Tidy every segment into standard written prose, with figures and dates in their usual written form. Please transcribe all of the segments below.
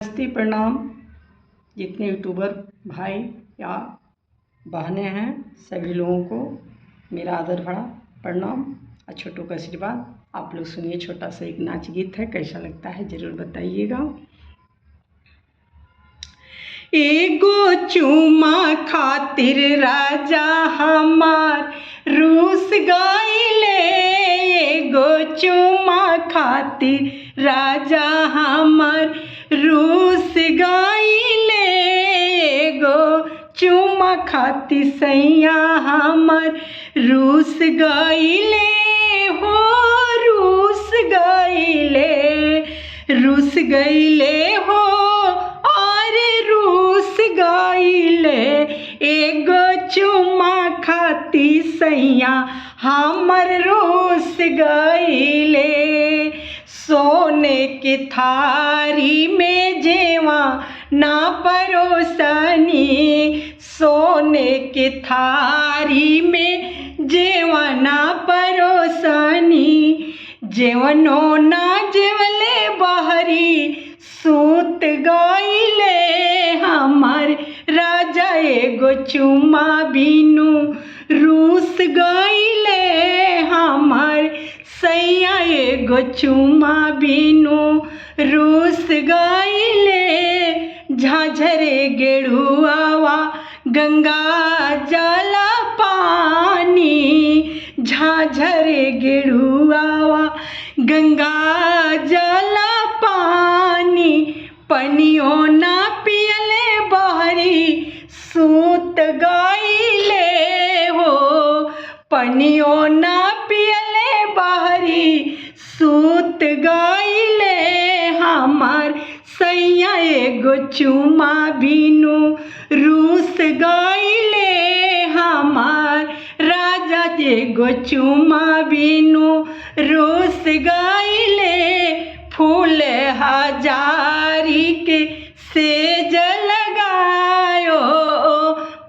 नमस्ते, प्रणाम। जितने यूट्यूबर भाई या बहनें हैं सभी लोगों को मेरा आदर भरा प्रणाम और छोटों का आशीर्वाद। आप लोग सुनिए, छोटा सा एक नाच गीत है, कैसा लगता है ज़रूर बताइएगा। एगो चुमा खातिर राजा हमार रूस गइले, एगो चुमा खातिर राजा हमार रूस गइले, एगो चुमा खातिर सैया हमार रूस गइले हो, रूस गइले, रूस गइले हो गइले, एगो चुमा खाती सैया हमर रूस गइले। सोने की थारी में जेवा ना परोसनी, सोने की थारी में जेवा ना परोसनी, जेवनो ना जेवले बहरी सूत गइले हमार राजा, एगो चुमा बिनु रूस गइले हमार सैया, एगो चुमा बिनु रूस गइले। झाझरे गेड़ुआवा गंगा जल पानी, झाझरे गेड़ुआवा गंगा जल पानी, पनियो ना पियले बहरी सूत गइले हो, पनियो ना पियले बहरी सूत गइले हमार सैया, एगो चुमा बिनु रूस गइले हमार राजा, एगो चुमा बिनु रूस गइले। फूल हजारी के सेज लगायो,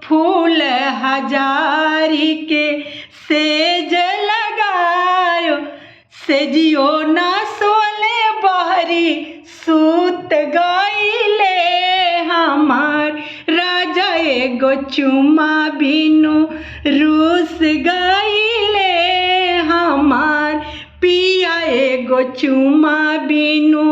फूल हजारी के सेज लगायो, सेजियो ना सोले बहरी सूत गइले हमार राजा, एगो चुमा बिनु रूस गइले हमार पिया, एगो चुमा बिनु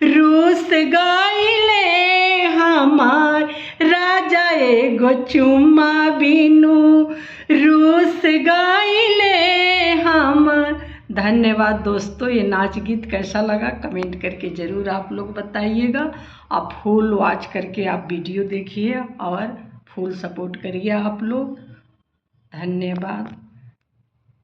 रूस गइले हमार राजा, एगो चुमा बिनु रूस गइले हमार। धन्यवाद दोस्तों। ये नाच गीत कैसा लगा कमेंट करके ज़रूर आप लोग बताइएगा। आप फुल वॉच करके आप वीडियो देखिए और फुल सपोर्ट करिए आप लोग। धन्यवाद।